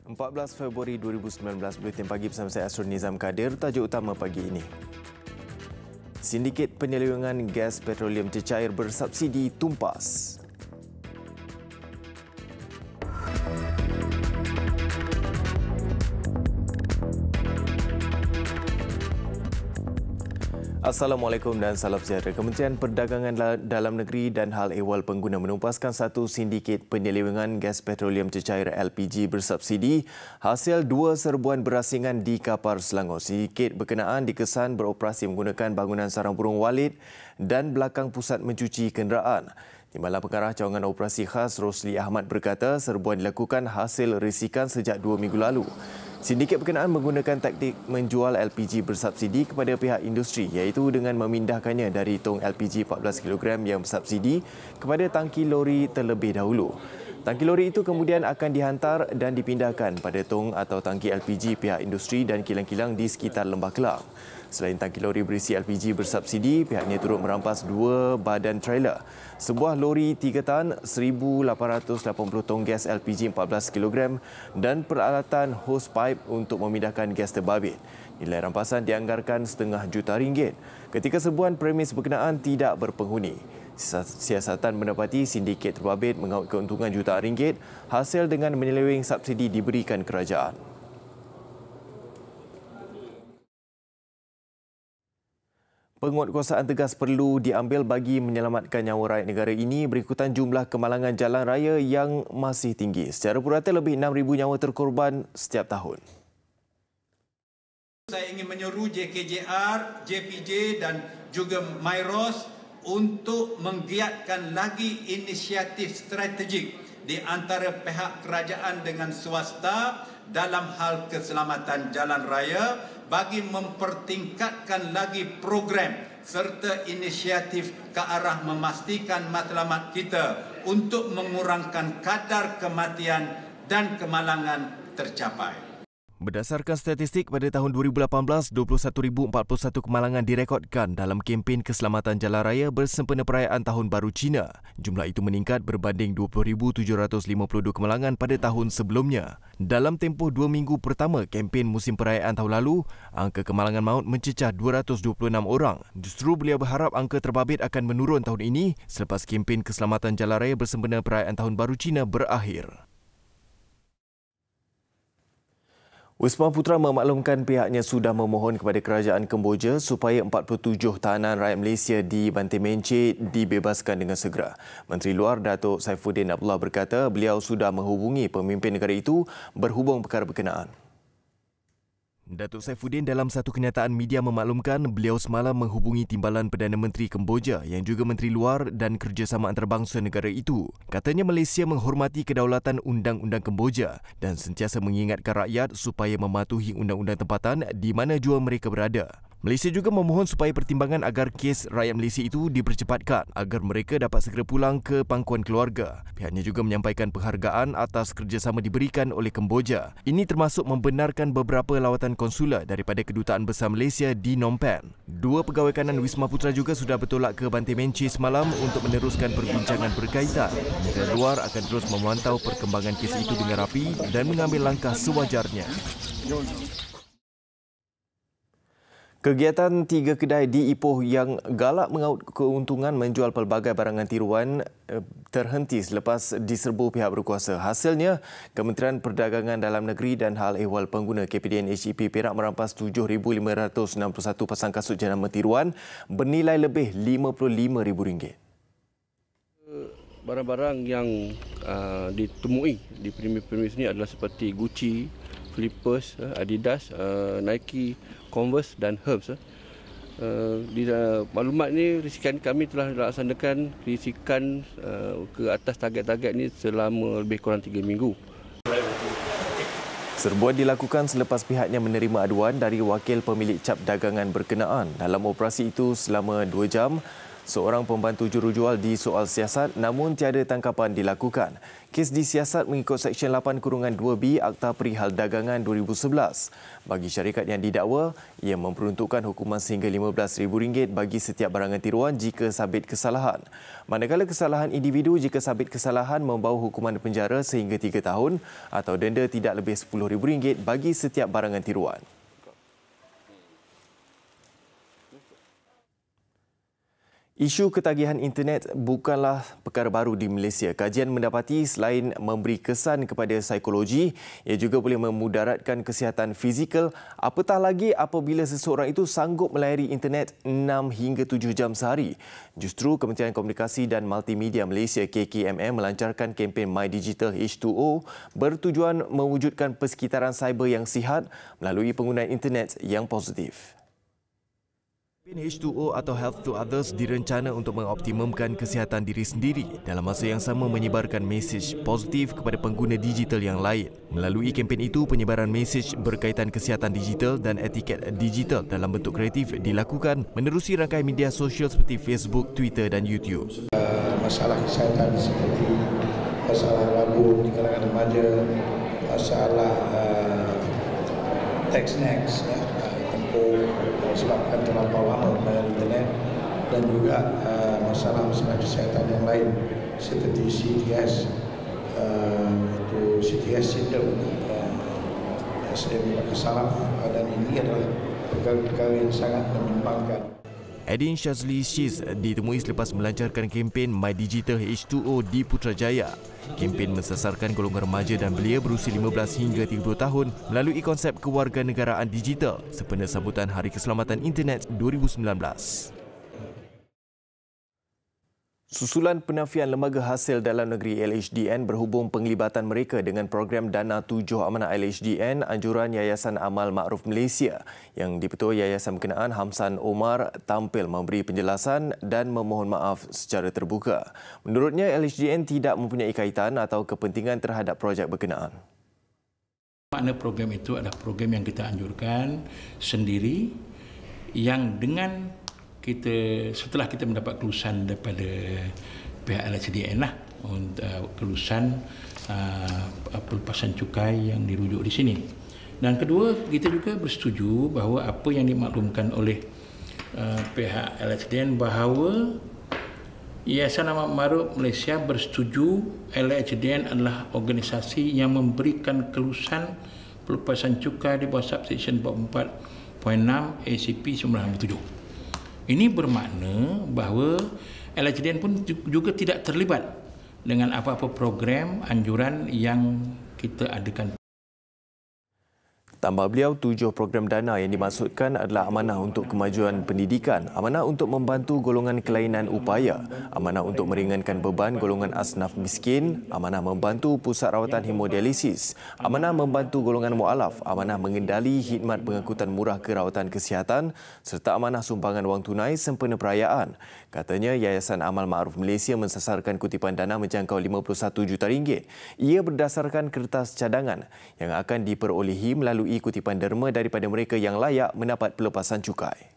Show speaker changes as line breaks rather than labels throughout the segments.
14 Februari 2019, Buletin Pagi bersama saya Asrul Nizam Kadir. Tajuk utama pagi ini. Sindiket penyelewengan gas petroleum cecair bersubsidi tumpas. Assalamualaikum dan salam sejahtera. Kementerian Perdagangan Dalam Negeri dan Hal Ehwal Pengguna menumpaskan satu sindiket penyelewengan gas petroleum cecair LPG bersubsidi hasil dua serbuan berasingan di Kapar, Selangor. Sindiket berkenaan dikesan beroperasi menggunakan bangunan sarang burung Walid dan belakang pusat mencuci kenderaan. Timbalan Pengarah Cawangan Operasi Khas Rosli Ahmad berkata serbuan dilakukan hasil risikan sejak 2 minggu lalu. Sindiket berkenaan menggunakan taktik menjual LPG bersubsidi kepada pihak industri iaitu dengan memindahkannya dari tong LPG 14 kg yang bersubsidi kepada tangki lori terlebih dahulu. Tangki lori itu kemudian akan dihantar dan dipindahkan pada tong atau tangki LPG pihak industri dan kilang-kilang di sekitar Lembah Kelang. Selain tangki lori berisi LPG bersubsidi, pihaknya turut merampas dua badan trailer, sebuah lori 3 tan, 1,880 tong gas LPG 14 kg dan peralatan hose pipe untuk memindahkan gas terbabit. Nilai rampasan dianggarkan RM500,000. Ketika serbuan premis berkenaan tidak berpenghuni. Siasatan mendapati sindiket terbabit mengaut keuntungan jutaan ringgit hasil dengan menyeleweng subsidi diberikan kerajaan. Penguatkuasaan tegas perlu diambil bagi menyelamatkan nyawa rakyat negara ini berikutan jumlah kemalangan jalan raya yang masih tinggi. Secara purata lebih 6,000 nyawa terkorban setiap tahun.
Saya ingin menyeru JKJR, JPJ dan juga MyROS untuk menggiatkan lagi inisiatif strategik di antara pihak kerajaan dengan swasta dalam hal keselamatan jalan raya bagi mempertingkatkan lagi program serta inisiatif ke arah memastikan matlamat kita untuk mengurangkan kadar kematian dan kemalangan tercapai.
Berdasarkan statistik pada tahun 2018, 21,041 kemalangan direkodkan dalam kempen keselamatan jalan raya bersempena perayaan Tahun Baru Cina. Jumlah itu meningkat berbanding 20,752 kemalangan pada tahun sebelumnya. Dalam tempoh 2 minggu pertama kempen musim perayaan tahun lalu, angka kemalangan maut mencecah 226 orang. Justru beliau berharap angka terbabit akan menurun tahun ini selepas kempen keselamatan jalan raya bersempena perayaan Tahun Baru Cina berakhir. Wisma Putra memaklumkan pihaknya sudah memohon kepada kerajaan Kemboja supaya 47 tahanan rakyat Malaysia di Banting Mencit dibebaskan dengan segera. Menteri Luar Datuk Saifuddin Abdullah berkata beliau sudah menghubungi pemimpin negara itu berhubung perkara berkenaan. Datuk Saifuddin dalam satu kenyataan media memaklumkan beliau semalam menghubungi Timbalan Perdana Menteri Kemboja yang juga Menteri Luar dan Kerjasama Antarabangsa negara itu. Katanya Malaysia menghormati kedaulatan undang-undang Kemboja dan sentiasa mengingatkan rakyat supaya mematuhi undang-undang tempatan di mana jua mereka berada. Malaysia juga memohon supaya pertimbangan agar kes rakyat Malaysia itu dipercepatkan agar mereka dapat segera pulang ke pangkuan keluarga. Pihaknya juga menyampaikan penghargaan atas kerjasama diberikan oleh Kemboja. Ini termasuk membenarkan beberapa lawatan konsular daripada Kedutaan Besar Malaysia di Phnom Penh. Dua pegawai kanan Wisma Putra juga sudah bertolak ke Banting Mencit semalam untuk meneruskan perbincangan berkaitan. Kementerian Luar akan terus memantau perkembangan kes itu dengan rapi dan mengambil langkah sewajarnya. Kegiatan 3 kedai di Ipoh yang galak mengaut keuntungan menjual pelbagai barangan tiruan terhenti selepas diserbu pihak berkuasa. Hasilnya, Kementerian Perdagangan Dalam Negeri dan Hal Ehwal Pengguna KPDN HEP Perak merampas 7,561 pasang kasut jenama tiruan bernilai lebih RM55,000.
Barang-barang yang ditemui di premis ini adalah seperti Gucci, Flippers, Adidas, Nike, Converse dan Hermes. Di maklumat ini risikan kami telah dilaksanakan risikan ke atas target-target ini selama lebih kurang 3 minggu.
Serbuan dilakukan selepas pihaknya menerima aduan dari wakil pemilik cap dagangan berkenaan. Dalam operasi itu selama 2 jam, seorang pembantu jurujual disoal siasat namun tiada tangkapan dilakukan. Kes disiasat mengikut Seksyen 8-2B Akta Perihal Dagangan 2011. Bagi syarikat yang didakwa, ia memperuntukkan hukuman sehingga RM15,000 bagi setiap barangan tiruan jika sabit kesalahan. Manakala kesalahan individu jika sabit kesalahan membawa hukuman penjara sehingga 3 tahun atau denda tidak lebih RM10,000 bagi setiap barangan tiruan. Isu ketagihan internet bukanlah perkara baru di Malaysia. Kajian mendapati selain memberi kesan kepada psikologi, ia juga boleh memudaratkan kesihatan fizikal, apatah lagi apabila seseorang itu sanggup melayari internet 6 hingga 7 jam sehari. Justru Kementerian Komunikasi dan Multimedia Malaysia KKMM melancarkan kempen My Digital H2O bertujuan mewujudkan persekitaran cyber yang sihat melalui penggunaan internet yang positif. Kempen H2O atau Health to Others direncana untuk mengoptimumkan kesihatan diri sendiri dalam masa yang sama menyebarkan mesej positif kepada pengguna digital yang lain. Melalui kempen itu, penyebaran mesej berkaitan kesihatan digital dan etiket digital dalam bentuk kreatif dilakukan menerusi rangkaian media sosial seperti Facebook, Twitter dan YouTube.
Masalah kesihatan seperti masalah rambut di kalangan remaja, masalah text-next, tempoh sebabkan terlampau lama melayari internet, dan juga masalah-masalah kesihatan yang lain seperti CTS, itu CTS syndrome, SM saraf, dan ini adalah perkara-perkara yang sangat menyumbangkan.
Edin Shazli Shiz ditemui selepas melancarkan kempen My Digital H2O di Putrajaya. Kempen mensasarkan golongan remaja dan belia berusia 15 hingga 30 tahun melalui konsep kewarganegaraan digital sempena sambutan Hari Keselamatan Internet 2019. Susulan penafian Lembaga Hasil Dalam Negeri LHDN berhubung penglibatan mereka dengan program Dana 7 Amanah LHDN, anjuran Yayasan Amal Ma'ruf Malaysia yang di-Ketua Yayasan berkenaan Hamsan Omar tampil memberi penjelasan dan memohon maaf secara terbuka. Menurutnya, LHDN tidak mempunyai kaitan atau kepentingan terhadap projek berkenaan.
Makna program itu adalah program yang kita anjurkan sendiri, yang dengan setelah kita mendapat kelulusan daripada pihak LHDN kelulusan pelepasan cukai yang dirujuk di sini. Dan kedua, kita juga bersetuju bahawa apa yang dimaklumkan oleh pihak LHDN bahawa Yayasan Amal Ma'ruf Malaysia bersetuju LHDN adalah organisasi yang memberikan kelulusan pelepasan cukai di bawah subsection 44.6 ACP 1997. Ini bermakna bahawa LHDN pun juga tidak terlibat dengan apa-apa program anjuran yang kita adakan.
Tambah beliau, 7 program dana yang dimaksudkan adalah amanah untuk kemajuan pendidikan, amanah untuk membantu golongan kelainan upaya, amanah untuk meringankan beban golongan asnaf miskin, amanah membantu pusat rawatan hemodialisis, amanah membantu golongan mualaf, amanah mengendali khidmat pengangkutan murah kerawatan kesihatan serta amanah sumbangan wang tunai sempena perayaan. Katanya Yayasan Amal Ma'ruf Malaysia mensasarkan kutipan dana menjangkau RM51 juta. Ia berdasarkan kertas cadangan yang akan diperolehi melalui kutipan derma daripada mereka yang layak mendapat pelepasan cukai.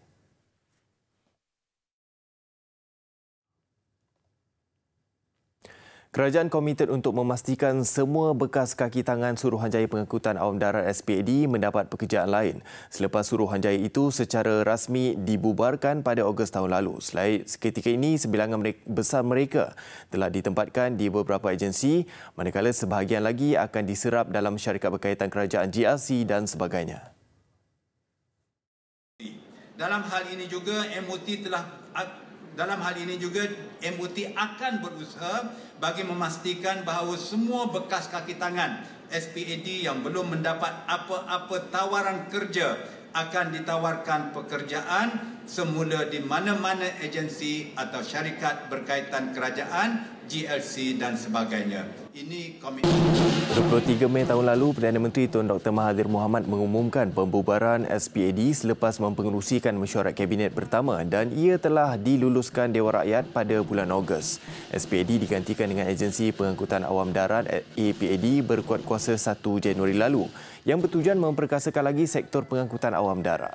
Kerajaan komited untuk memastikan semua bekas kaki tangan Suruhanjaya Pengangkutan Awam Darat SPAD mendapat pekerjaan lain selepas Suruhanjaya itu secara rasmi dibubarkan pada Ogos tahun lalu. Selain ketika ini, sebilangan besar mereka telah ditempatkan di beberapa agensi, manakala sebahagian lagi akan diserap dalam syarikat berkaitan kerajaan GRC dan sebagainya.
Dalam hal ini juga MOT akan berusaha bagi memastikan bahawa semua bekas kaki tangan SPAD yang belum mendapat apa-apa tawaran kerja akan ditawarkan pekerjaan semula di mana-mana agensi atau syarikat berkaitan kerajaan, GLC dan sebagainya. Ini komitmen.
23 Mei tahun lalu, Perdana Menteri Tun Dr. Mahathir Mohamad mengumumkan pembubaran SPAD selepas mempengerusikan mesyuarat Kabinet pertama dan ia telah diluluskan Dewan Rakyat pada bulan Ogos. SPAD digantikan dengan Agensi Pengangkutan Awam Darat APAD berkuat kuasa 1 Januari lalu yang bertujuan memperkasakan lagi sektor pengangkutan awam darat.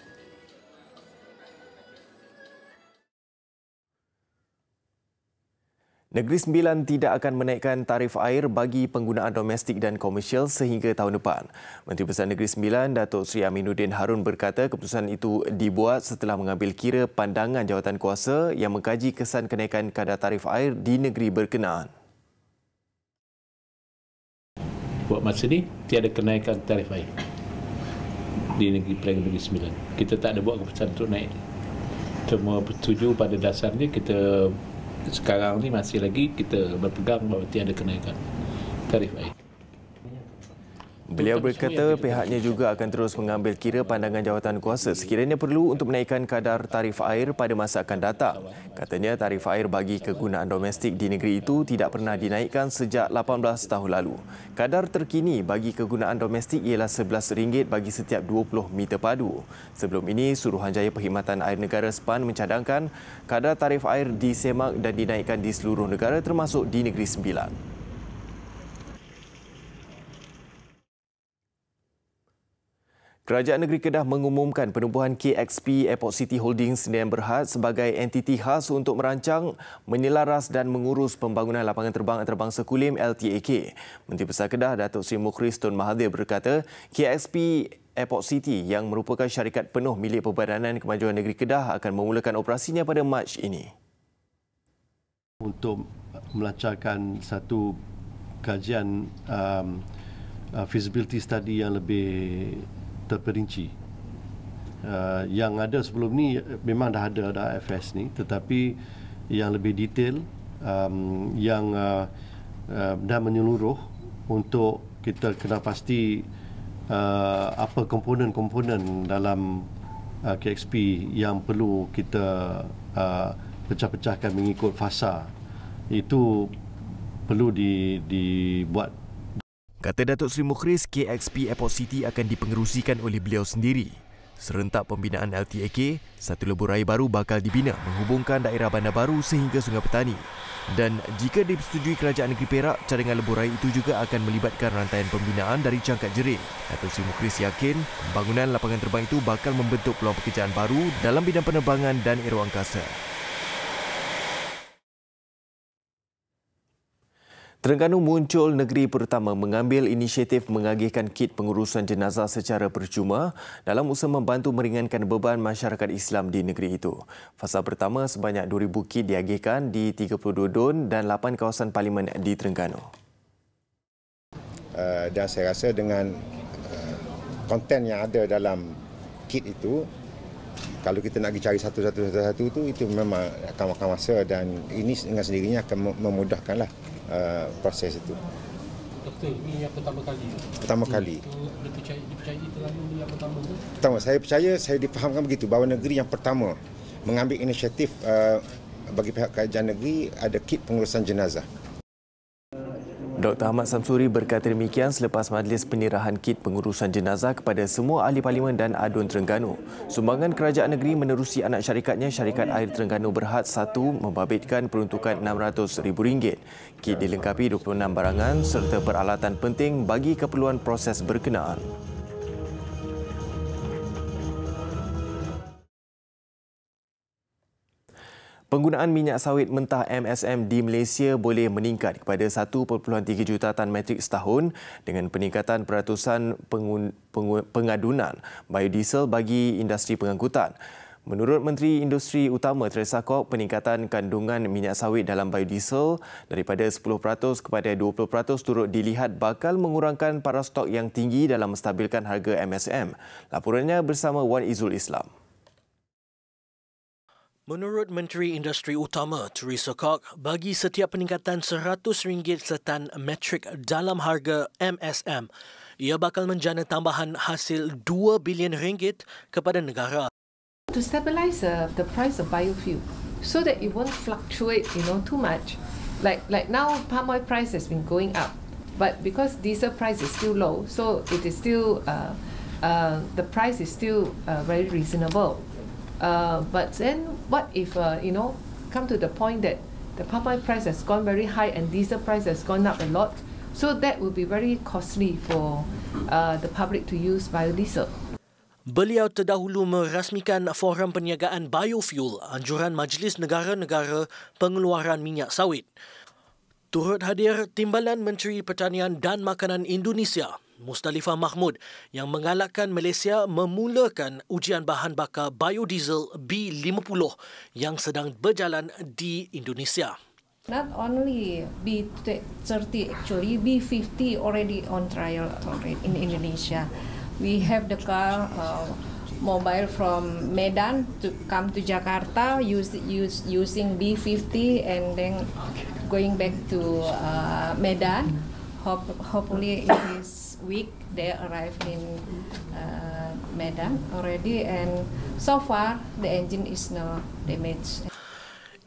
Negeri Sembilan tidak akan menaikkan tarif air bagi penggunaan domestik dan komersial sehingga tahun depan. Menteri Besar Negeri Sembilan, Datuk Seri Aminuddin Harun berkata keputusan itu dibuat setelah mengambil kira pandangan jawatankuasa yang mengkaji kesan kenaikan kadar tarif air di negeri berkenaan.
Buat masa ni, tiada kenaikan tarif air di Negeri Sembilan. Kita tak ada buat keputusan untuk naik. Semua bersetuju pada dasarnya kita sekarang ni masih lagi kita berpegang bahawa tiada kenaikan tarif air.
Beliau berkata pihaknya juga akan terus mengambil kira pandangan jawatankuasa sekiranya perlu untuk menaikkan kadar tarif air pada masa akan datang. Katanya tarif air bagi kegunaan domestik di negeri itu tidak pernah dinaikkan sejak 18 tahun lalu. Kadar terkini bagi kegunaan domestik ialah RM11 bagi setiap 20 meter padu. Sebelum ini, Suruhanjaya Perkhidmatan Air Negara SPAN mencadangkan kadar tarif air disemak dan dinaikkan di seluruh negara termasuk di Negeri Sembilan. Kerajaan Negeri Kedah mengumumkan penubuhan KXP Airport City Holdings Sdn Bhd sebagai entiti khas untuk merancang, menyelaras dan mengurus pembangunan lapangan terbang antarabangsa Kulim LTAK. Menteri Besar Kedah Datuk Seri Mukhris Tun Mahathir berkata, KXP Airport City yang merupakan syarikat penuh milik Perbadanan Kemajuan Negeri Kedah akan memulakan operasinya pada Mac ini.
Untuk melancarkan satu kajian feasibility study yang lebih terperinci. Yang ada sebelum ni memang dah ada FS ni, tetapi yang lebih detail, yang dah menyeluruh untuk kita kena pasti apa komponen-komponen dalam KXP yang perlu kita pecah-pecahkan mengikut fasa. Itu perlu dibuat.
Kata Datuk Seri Mukhris, KXP Airport City akan dipengerusikan oleh beliau sendiri. Serentak pembinaan LTAK, satu lebuh raya baru bakal dibina menghubungkan daerah Bandar Baru sehingga Sungai Petani. Dan jika disetujui Kerajaan Negeri Perak, cadangan lebuh raya itu juga akan melibatkan rantaian pembinaan dari Cangkat Jerin. Datuk Seri Mukhris yakin pembangunan lapangan terbang itu bakal membentuk peluang pekerjaan baru dalam bidang penerbangan dan aeroangkasa. Terengganu muncul negeri pertama mengambil inisiatif mengagihkan kit pengurusan jenazah secara percuma dalam usaha membantu meringankan beban masyarakat Islam di negeri itu. Fasa pertama sebanyak 2,000 kit diagihkan di 32 don dan 8 kawasan parlimen di Terengganu.
Dan saya rasa dengan konten yang ada dalam kit itu, kalau kita nak pergi cari satu-satu itu memang akan makan masa dan ini dengan sendirinya akan memudahkanlah proses itu.
Doktor, ini yang pertama kali?
Pertama kali.
Dipercayai terlalu yang pertama tu?
Pertama, saya percaya, saya difahamkan begitu bahawa negeri yang pertama mengambil inisiatif bagi pihak kerajaan negeri ada kit pengurusan jenazah.
Dr. Ahmad Samsuri berkata demikian selepas majlis penyerahan kit pengurusan jenazah kepada semua ahli parlimen dan adun Terengganu. Sumbangan kerajaan negeri menerusi anak syarikatnya, Syarikat Air Terengganu Berhad 1 membabitkan peruntukan RM600,000. Kit dilengkapi 26 barangan serta peralatan penting bagi keperluan proses berkenaan. Penggunaan minyak sawit mentah MSM di Malaysia boleh meningkat kepada 1.3 juta tan metrik setahun dengan peningkatan peratusan pengadunan biodiesel bagi industri pengangkutan. Menurut Menteri Industri Utama Teresa Kok, peningkatan kandungan minyak sawit dalam biodiesel daripada 10% kepada 20% turut dilihat bakal mengurangkan paras stok yang tinggi dalam menstabilkan harga MSM. Laporannya bersama Wan Izul Islam.
Menurut Menteri Industri Utama Teresa Kok, bagi setiap peningkatan RM100 setan metrik dalam harga MSM, ia bakal menjana tambahan hasil RM2 bilion kepada negara.
To stabilize the price of biofuel so that it won't fluctuate, too much. Like now, palm oil price has been going up, but because diesel price is still low, so it is still the price is still very reasonable. But then, what if come to the point that the palm oil price has gone very high and diesel price has gone up a lot? So that will be very costly for the public to use biodiesel.
Beliau terdahulu merasmikan Forum Perniagaan Biofuel, anjuran Majlis Negara-Negara Pengeluaran Minyak Sawit. Turut hadir Timbalan Menteri Pertanian dan Makanan Indonesia, Mustalifah Mahmud, yang mengalakkan Malaysia memulakan ujian bahan bakar biodiesel B50 yang sedang berjalan di Indonesia.
Not only B30, actually B50 already on trial already in Indonesia. We have the car mobile from Medan to come to Jakarta using B50 and then going back to Medan. Hopefully in this week they arrive in Medan already, and so far the engine is no damage.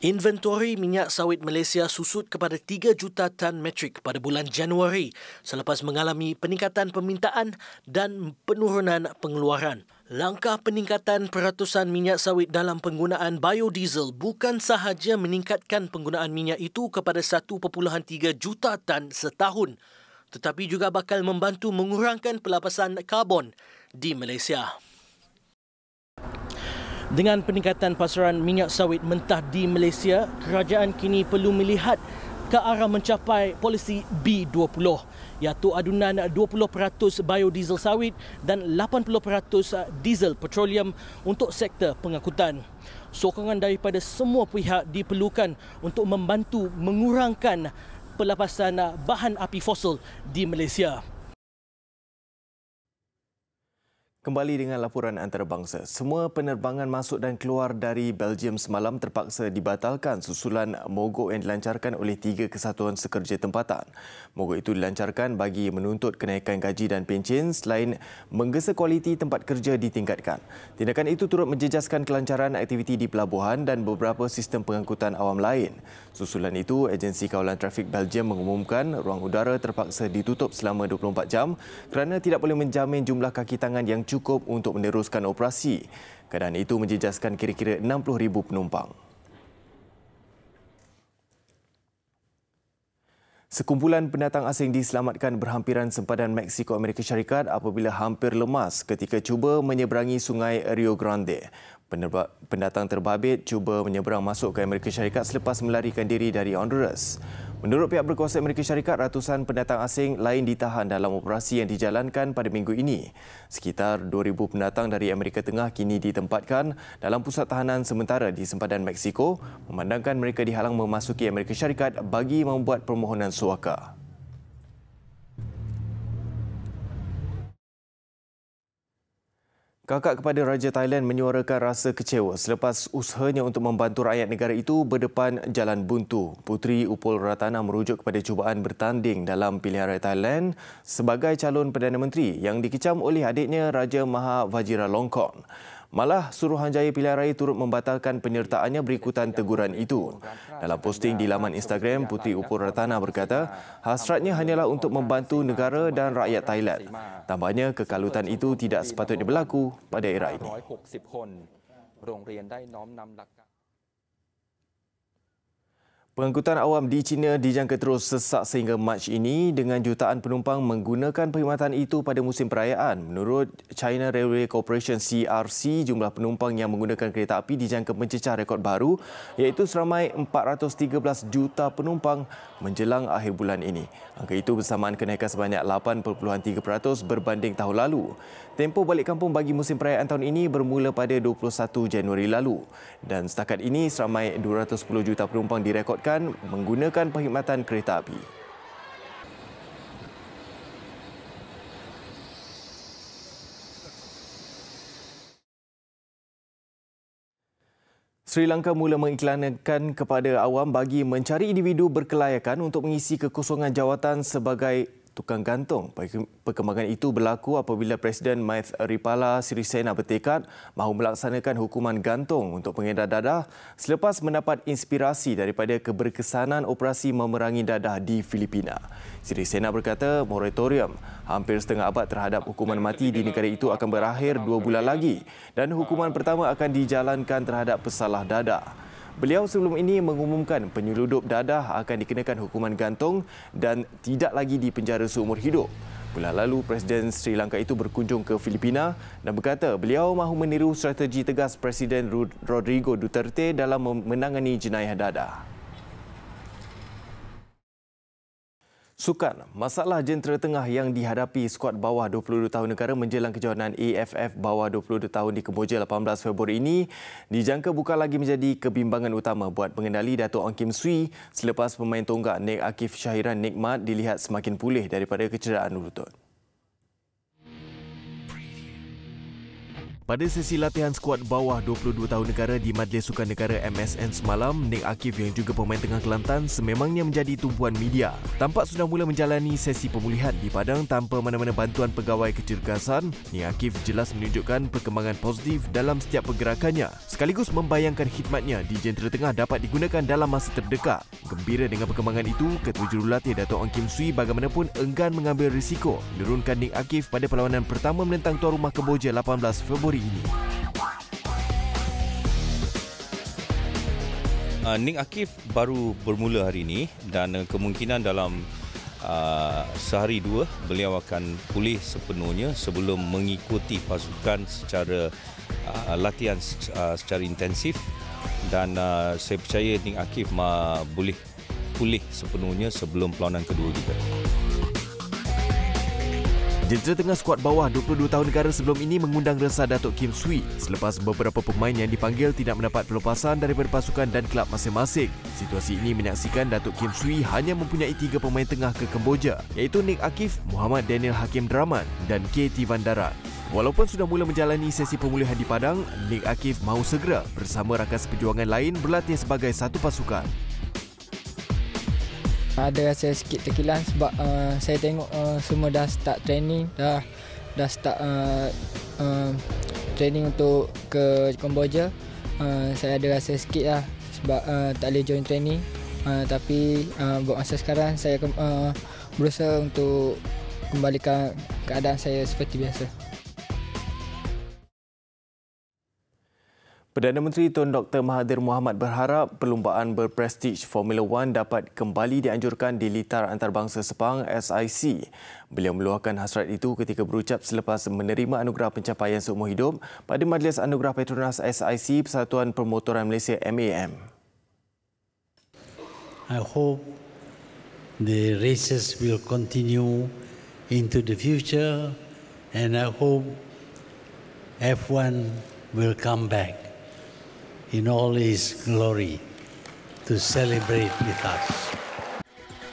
Inventori minyak sawit Malaysia susut kepada 3 juta tan metrik pada bulan Januari selepas mengalami peningkatan permintaan dan penurunan pengeluaran. Langkah peningkatan peratusan minyak sawit dalam penggunaan biodiesel bukan sahaja meningkatkan penggunaan minyak itu kepada 1.3 juta tan setahun, tetapi juga bakal membantu mengurangkan pelapasan karbon di Malaysia. Dengan peningkatan pasaran minyak sawit mentah di Malaysia, kerajaan kini perlu melihat ke arah mencapai polisi B20, iaitu adunan 20% biodiesel sawit dan 80% diesel petroleum untuk sektor pengangkutan. Sokongan daripada semua pihak diperlukan untuk membantu mengurangkan pelapasan bahan api fosil di Malaysia.
Kembali dengan laporan antarabangsa. Semua penerbangan masuk dan keluar dari Belgium semalam terpaksa dibatalkan susulan mogok yang dilancarkan oleh 3 kesatuan sekerja tempatan. Mogok itu dilancarkan bagi menuntut kenaikan gaji dan pencen selain menggesa kualiti tempat kerja ditingkatkan. Tindakan itu turut menjejaskan kelancaran aktiviti di pelabuhan dan beberapa sistem pengangkutan awam lain. Susulan itu, Agensi Kawalan Trafik Belgium mengumumkan ruang udara terpaksa ditutup selama 24 jam kerana tidak boleh menjamin jumlah kaki tangan yang cukup untuk meneruskan operasi. Keadaan itu menjejaskan kira-kira 60,000 penumpang. Sekumpulan pendatang asing diselamatkan berhampiran sempadan Mexico Amerika Syarikat apabila hampir lemas ketika cuba menyeberangi Sungai Rio Grande. Pendatang terbabit cuba menyeberang masuk ke Amerika Syarikat selepas melarikan diri dari Honduras. Menurut pihak berkuasa Amerika Syarikat, ratusan pendatang asing lain ditahan dalam operasi yang dijalankan pada minggu ini. Sekitar 2,000 pendatang dari Amerika Tengah kini ditempatkan dalam pusat tahanan sementara di sempadan Mexico, memandangkan mereka dihalang memasuki Amerika Syarikat bagi membuat permohonan suaka. Kakak kepada Raja Thailand menyuarakan rasa kecewa selepas usahanya untuk membantu rakyat negara itu berdepan jalan buntu. Puteri Upul Ratana merujuk kepada cubaan bertanding dalam pilihan raya Thailand sebagai calon Perdana Menteri yang dikecam oleh adiknya Raja Maha Vajiralongkorn. Malah, Suruhanjaya Pilihan Raya turut membatalkan penyertaannya berikutan teguran itu. Dalam posting di laman Instagram, Puteri Upul Ratana berkata, hasratnya hanyalah untuk membantu negara dan rakyat Thailand. Tambahnya, kekalutan itu tidak sepatutnya berlaku pada era ini. Pengangkutan awam di China dijangka terus sesak sehingga Mac ini dengan jutaan penumpang menggunakan perkhidmatan itu pada musim perayaan. Menurut China Railway Corporation CRC, jumlah penumpang yang menggunakan kereta api dijangka mencecah rekod baru iaitu seramai 413 juta penumpang menjelang akhir bulan ini. Angka itu bersamaan kenaikan sebanyak 8.3% berbanding tahun lalu. Tempoh balik kampung bagi musim perayaan tahun ini bermula pada 21 Januari lalu dan setakat ini seramai 210 juta penumpang direkodkan menggunakan perkhidmatan kereta api. Sri Lanka mula mengiklankan kepada awam bagi mencari individu berkelayakan untuk mengisi kekosongan jawatan sebagai tukang gantung. Perkembangan itu berlaku apabila Presiden Maithripala Sirisena bertekad mahu melaksanakan hukuman gantung untuk pengedar dadah selepas mendapat inspirasi daripada keberkesanan operasi memerangi dadah di Filipina. Sirisena berkata moratorium hampir setengah abad terhadap hukuman mati di negara itu akan berakhir 2 bulan lagi dan hukuman pertama akan dijalankan terhadap pesalah dadah. Beliau sebelum ini mengumumkan penyeludup dadah akan dikenakan hukuman gantung dan tidak lagi dipenjara seumur hidup. Bulan lalu, Presiden Sri Lanka itu berkunjung ke Filipina dan berkata beliau mahu meniru strategi tegas Presiden Rodrigo Duterte dalam menangani jenayah dadah. Sukan, masalah jentera tengah yang dihadapi skuad bawah 22 tahun negara menjelang kejohanan AFF bawah 22 tahun di Kemboja 18 Februari ini dijangka bukan lagi menjadi kebimbangan utama buat pengendali Dato' Ong Kim Swee selepas pemain tonggak Nik Akif Syahiran Nikmat dilihat semakin pulih daripada kecederaan lutut. Pada sesi latihan skuad bawah 22 tahun negara di Majlis Sukan Negara MSN semalam, Nik Akif yang juga pemain tengah Kelantan sememangnya menjadi tumpuan media. Tampak sudah mula menjalani sesi pemulihan di padang tanpa mana-mana bantuan pegawai kecergasan. Nik Akif jelas menunjukkan perkembangan positif dalam setiap pergerakannya, sekaligus membayangkan khidmatnya di jentera tengah dapat digunakan dalam masa terdekat. Gembira dengan perkembangan itu, Ketua Jurulatih Dato' Ong Kim Swee bagaimanapun enggan mengambil risiko menurunkan Nik Akif pada perlawanan pertama menentang tuan rumah Kemboja 18 Februari ini.
Nik Akif baru bermula hari ini dan kemungkinan dalam sehari dua beliau akan pulih sepenuhnya sebelum mengikuti pasukan secara latihan secara intensif, dan saya percaya Nik Akif boleh pulih sepenuhnya sebelum perlawanan kedua juga.
Jentera tengah skuad bawah 22 tahun negara sebelum ini mengundang resah Dato' Kim Swee selepas beberapa pemain yang dipanggil tidak mendapat pelepasan daripada pasukan dan kelab masing-masing. Situasi ini menyaksikan Dato' Kim Swee hanya mempunyai 3 pemain tengah ke Kemboja, iaitu Nik Akif, Muhammad Daniel Hakim Draman dan KT Vandaran. Walaupun sudah mula menjalani sesi pemulihan di padang, Nik Akif mahu segera bersama rakan seperjuangan lain berlatih sebagai satu pasukan.
Ada rasa sikit terkilan sebab saya tengok semua dah start training, dah start training untuk ke Kemboja. Saya ada rasa sikit lah sebab tak boleh join training. Tapi buat masa sekarang saya berusaha untuk kembalikan keadaan saya seperti biasa.
Perdana Menteri Tun Dr. Mahathir Mohamad berharap perlumbaan berprestij Formula One dapat kembali dianjurkan di litar antarabangsa Sepang SIC. Beliau meluahkan hasrat itu ketika berucap selepas menerima anugerah pencapaian seumur hidup pada Majlis Anugerah Petronas SIC Persatuan Permotoran Malaysia MAM.
I hope the races will continue into the future, and I hope F1 will come back in all its glory to celebrate with us.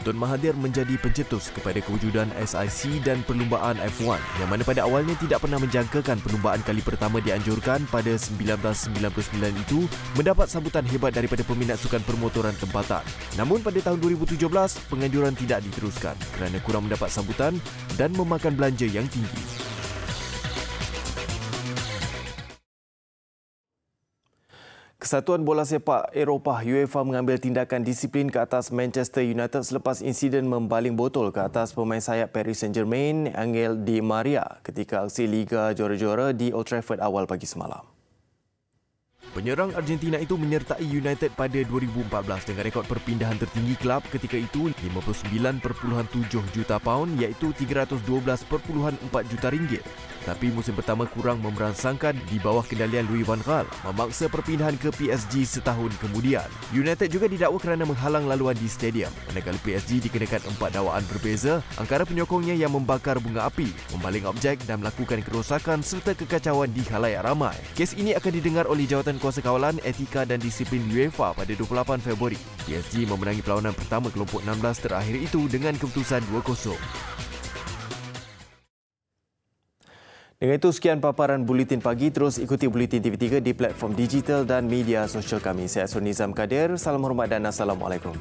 Tun Mahathir menjadi pencetus kepada kewujudan SIC dan perlumbaan F1 yang mana pada awalnya tidak pernah menjangkakan perlumbaan kali pertama dianjurkan pada 1999 itu mendapat sambutan hebat daripada peminat sukan permotoran tempatan. Namun pada tahun 2017, penganjuran tidak diteruskan kerana kurang mendapat sambutan dan memakan belanja yang tinggi. Kesatuan Bola Sepak Eropah UEFA mengambil tindakan disiplin ke atas Manchester United selepas insiden membaling botol ke atas pemain sayap Paris Saint-Germain Angel Di Maria ketika aksi Liga Juara-Juara di Old Trafford awal pagi semalam. Penyerang Argentina itu menyertai United pada 2014 dengan rekod perpindahan tertinggi kelab ketika itu £59.7 juta iaitu $312.4 juta. Tapi musim pertama kurang memerangsangkan di bawah kendalian Louis van Gaal memaksa perpindahan ke PSG setahun kemudian. United juga didakwa kerana menghalang laluan di stadium, manakala PSG dikenakan 4 dakwaan berbeza antara penyokongnya yang membakar bunga api, membaling objek dan melakukan kerosakan serta kekacauan di khalayak ramai. Kes ini akan didengar oleh Jawatan Kuasa Kawalan, Etika dan Disiplin UEFA pada 28 Februari. PSG memenangi perlawanan pertama kelompok 16 terakhir itu dengan keputusan 2-0. Dengan itu, sekian paparan Buletin Pagi. Terus ikuti Buletin TV3 di platform digital dan media sosial kami. Saya Nizam Kadir. Salam hormat dan Assalamualaikum.